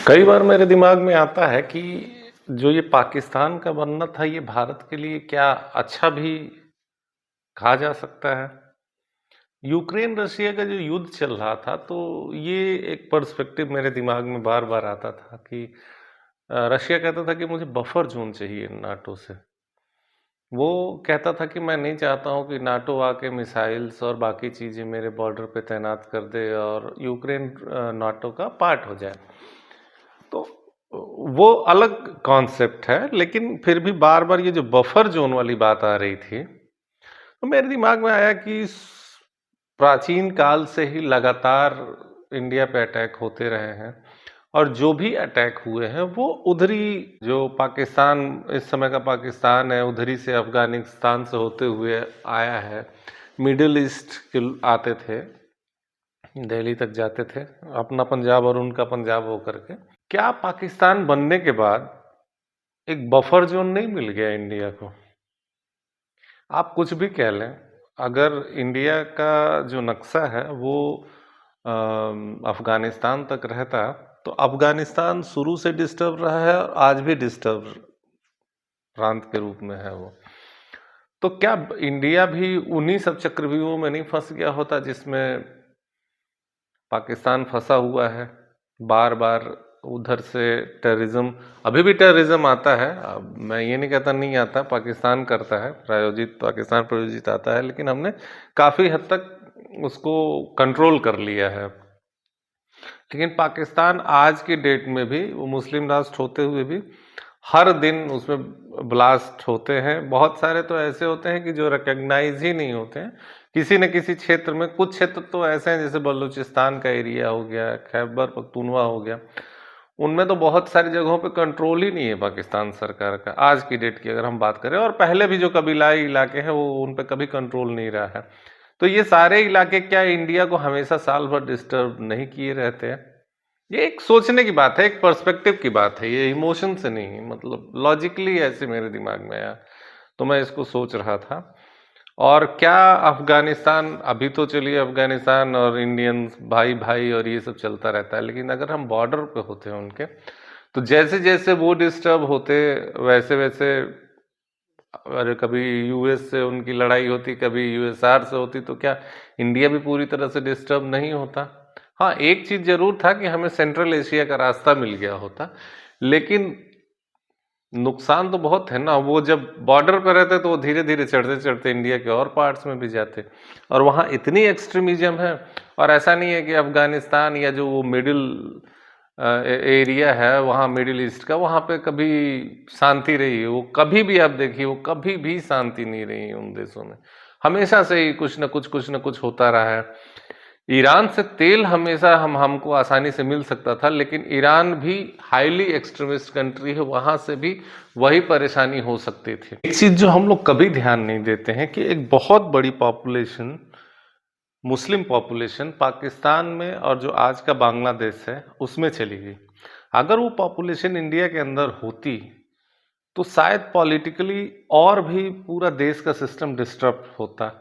कई बार मेरे दिमाग में आता है कि जो ये पाकिस्तान का बनना था, ये भारत के लिए क्या अच्छा भी कहा जा सकता है? यूक्रेन रशिया का जो युद्ध चल रहा था, तो ये एक पर्सपेक्टिव मेरे दिमाग में बार-बार आता था कि रशिया कहता था कि मुझे बफर ज़ोन चाहिए नाटो से। वो कहता था कि मैं नहीं चाहता हूँ कि नाटो आके मिसाइल्स और बाकी चीज़ें मेरे बॉर्डर पे तैनात कर दे और यूक्रेन नाटो का पार्ट हो जाए। तो वो अलग कॉन्सेप्ट है, लेकिन फिर भी बार-बार ये जो बफर ज़ोन वाली बात आ रही थी, तो मेरे दिमाग में आया कि प्राचीन काल से ही लगातार इंडिया पे अटैक होते रहे हैं और जो भी अटैक हुए हैं वो उधरी जो पाकिस्तान इस समय का पाकिस्तान है उधरी से अफगानिस्तान से होते हुए आया है। मिडिल ईस्ट के आते थे, दिल्ली तक जाते थे, अपना पंजाब और उनका पंजाब होकर के। क्या पाकिस्तान बनने के बाद एक बफर ज़ोन नहीं मिल गया इंडिया को? आप कुछ भी कह लें, अगर इंडिया का जो नक्शा है वो अफ़गानिस्तान तक रहता, तो अफ़गानिस्तान शुरू से डिस्टर्ब रहा है और आज भी डिस्टर्ब प्रांत के रूप में है वो। तो क्या इंडिया भी उन्हीं सब चक्रव्यूहों में नहीं फँस गया होता जिसमें पाकिस्तान फँसा हुआ है? बार-बार उधर से टेररिज़्म, अभी भी टेररिज़्म आता है। अब मैं ये नहीं कहता नहीं आता, पाकिस्तान करता है, प्रायोजित पाकिस्तान प्रायोजित आता है, लेकिन हमने काफ़ी हद तक उसको कंट्रोल कर लिया है। लेकिन पाकिस्तान आज की डेट में भी, वो मुस्लिम राष्ट्र होते हुए भी, हर दिन उसमें ब्लास्ट होते हैं। बहुत सारे तो ऐसे होते हैं कि जो रिकॉग्नाइज़ ही नहीं होते हैं। किसी न किसी क्षेत्र में, कुछ क्षेत्र तो ऐसे हैं जैसे बलूचिस्तान का एरिया हो गया, खैबर पख्तूनवा हो गया, उनमें तो बहुत सारी जगहों पे कंट्रोल ही नहीं है पाकिस्तान सरकार का, आज की डेट की अगर हम बात करें। और पहले भी जो कबीलाई इलाके हैं, वो उन पे कभी कंट्रोल नहीं रहा है। तो ये सारे इलाके क्या इंडिया को हमेशा साल भर डिस्टर्ब नहीं किए रहते हैं? ये एक सोचने की बात है, एक पर्सपेक्टिव की बात है, ये इमोशन से नहीं, मतलब लॉजिकली ऐसे मेरे दिमाग में आया, तो मैं इसको सोच रहा था। और क्या अफ़गानिस्तान, अभी तो चलिए अफ़गानिस्तान और इंडियंस भाई-भाई और ये सब चलता रहता है, लेकिन अगर हम बॉर्डर पे होते हैं उनके, तो जैसे-जैसे वो डिस्टर्ब होते, वैसे-वैसे अरे कभी यूएस से उनकी लड़ाई होती, कभी यूएसआर से होती, तो क्या इंडिया भी पूरी तरह से डिस्टर्ब नहीं होता? हाँ, एक चीज़ ज़रूर था कि हमें सेंट्रल एशिया का रास्ता मिल गया होता, लेकिन नुकसान तो बहुत है ना। वो जब बॉर्डर पे रहते तो वो धीरे-धीरे चढ़ते-चढ़ते इंडिया के और पार्ट्स में भी जाते, और वहाँ इतनी एक्सट्रीमिज़्म है। और ऐसा नहीं है कि अफ़गानिस्तान या जो वो मिडिल एरिया है वहाँ मिडिल ईस्ट का, वहाँ पे कभी शांति रही है? वो कभी भी आप देखिए, वो कभी भी शांति नहीं रही है उन देशों में। हमेशा से ही कुछ न कुछ होता रहा है। ईरान से तेल हमेशा हमको आसानी से मिल सकता था, लेकिन ईरान भी हाईली एक्सट्रीमिस्ट कंट्री है, वहाँ से भी वही परेशानी हो सकती थी। एक चीज़ जो हम लोग कभी ध्यान नहीं देते हैं कि एक बहुत बड़ी पॉपुलेशन, मुस्लिम पॉपुलेशन पाकिस्तान में और जो आज का बांग्लादेश है उसमें चली गई। अगर वो पॉपुलेशन इंडिया के अंदर होती, तो शायद पॉलिटिकली और भी पूरा देश का सिस्टम डिस्टर्ब होता।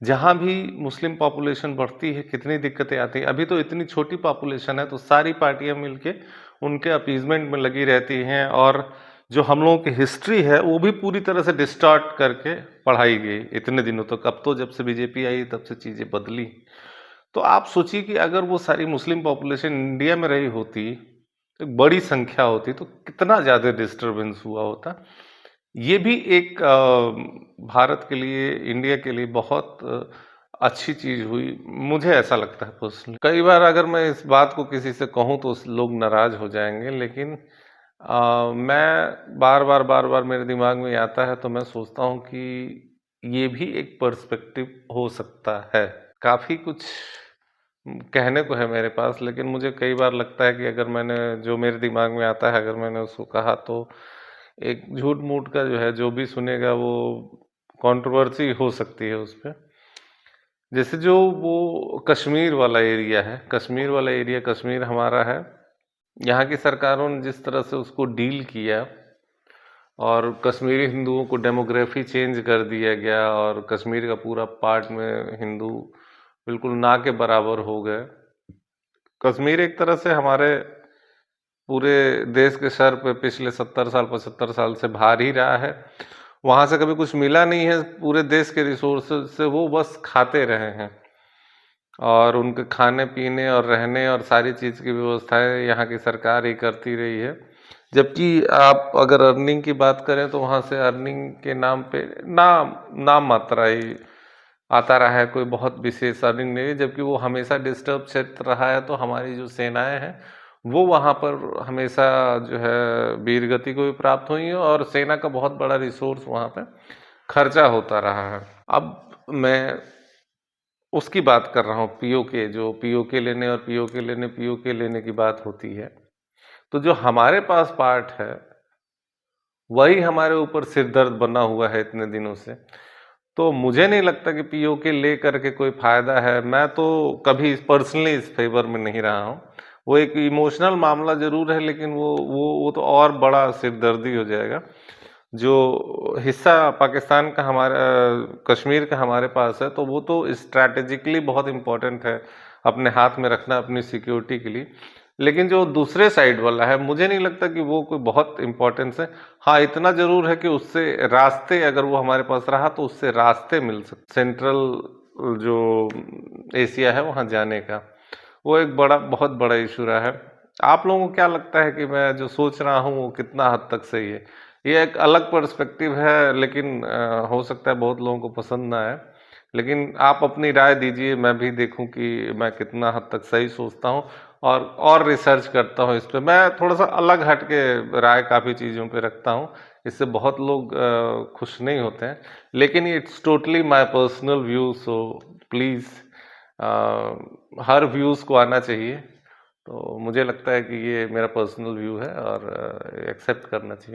जहाँ भी मुस्लिम पॉपुलेशन बढ़ती है, कितनी दिक्कतें आती हैं। अभी तो इतनी छोटी पॉपुलेशन है, तो सारी पार्टियाँ मिलके उनके अपीज़मेंट में लगी रहती हैं, और जो हम लोगों की हिस्ट्री है वो भी पूरी तरह से डिस्टॉर्ट करके पढ़ाई गई इतने दिनों तक। अब तो जब से बीजेपी आई तब से चीज़ें बदली। तो आप सोचिए कि अगर वो सारी मुस्लिम पॉपुलेशन इंडिया में रही होती, तो एक बड़ी संख्या होती, तो कितना ज़्यादा डिस्टर्बेंस हुआ होता। ये भी एक भारत के लिए, इंडिया के लिए बहुत अच्छी चीज़ हुई, मुझे ऐसा लगता है पर्सनली। कई बार अगर मैं इस बात को किसी से कहूँ तो लोग नाराज़ हो जाएँगे, लेकिन मैं बार-बार मेरे दिमाग में आता है, तो मैं सोचता हूँ कि ये भी एक पर्सपेक्टिव हो सकता है। काफ़ी कुछ कहने को है मेरे पास, लेकिन मुझे कई बार लगता है कि अगर मैंने, जो मेरे दिमाग में आता है, अगर मैंने उसको कहा, तो एक झूठ-मूठ का जो है, जो भी सुनेगा वो कंट्रोवर्सी हो सकती है उसपे। जैसे जो वो कश्मीर वाला एरिया है, कश्मीर वाला एरिया, कश्मीर हमारा है। यहाँ की सरकारों ने जिस तरह से उसको डील किया, और कश्मीरी हिंदुओं को डेमोग्राफी चेंज कर दिया गया, और कश्मीर का पूरा पार्ट में हिंदू बिल्कुल ना के बराबर हो गए। कश्मीर एक तरह से हमारे पूरे देश के सर पे पिछले 70 साल 75 साल से भार ही रहा है। वहाँ से कभी कुछ मिला नहीं है, पूरे देश के रिसोर्सेज से वो बस खाते रहे हैं और उनके खाने पीने और रहने और सारी चीज़ की व्यवस्थाएं यहाँ की सरकार ही करती रही है। जबकि आप अगर अर्निंग की बात करें तो वहाँ से अर्निंग के नाम पे नाम मात्रा ही आता रहा है, कोई बहुत विशेष अर्निंग नहीं है। जबकि वो हमेशा डिस्टर्ब क्षेत्र रहा है, तो हमारी जो सेनाएं हैं वो वहाँ पर हमेशा जो है वीर गति को भी प्राप्त हुई है और सेना का बहुत बड़ा रिसोर्स वहाँ पे खर्चा होता रहा है। अब मैं उसकी बात कर रहा हूँ, पीओके, जो पीओके लेने और पीओके लेने की बात होती है, तो जो हमारे पास पार्ट है वही हमारे ऊपर सिर दर्द बना हुआ है इतने दिनों से। तो मुझे नहीं लगता कि पीओके ले करके कोई फायदा है। मैं तो कभी पर्सनली इस फेवर में नहीं रहा हूँ। वो एक इमोशनल मामला जरूर है, लेकिन वो तो और बड़ा सिरदर्दी हो जाएगा। जो हिस्सा पाकिस्तान का हमारा कश्मीर का हमारे पास है, तो वो तो स्ट्रैटेजिकली बहुत इम्पोर्टेंट है अपने हाथ में रखना अपनी सिक्योरिटी के लिए। लेकिन जो दूसरे साइड वाला है, मुझे नहीं लगता कि वो कोई बहुत इम्पोर्टेंस है। हाँ, इतना जरूर है कि उससे रास्ते, अगर वो हमारे पास रहा तो उससे रास्ते मिल सकते, सेंट्रल जो एशिया है वहाँ जाने का। वो एक बहुत बड़ा इशू रहा है। आप लोगों को क्या लगता है कि मैं जो सोच रहा हूँ वो कितना हद तक सही है? ये एक अलग पर्सपेक्टिव है, लेकिन हो सकता है बहुत लोगों को पसंद ना आए। लेकिन आप अपनी राय दीजिए, मैं भी देखूं कि मैं कितना हद तक सही सोचता हूँ और रिसर्च करता हूँ इस पे। मैं थोड़ा सा अलग हट के राय काफ़ी चीज़ों पे रखता हूँ, इससे बहुत लोग खुश नहीं होते हैं। लेकिन it's totally my personal view, so please her views को आना चाहिए। तो मुझे लगता है कि ये मेरा पर्सनल व्यू है और एक्सेप्ट करना चाहिए।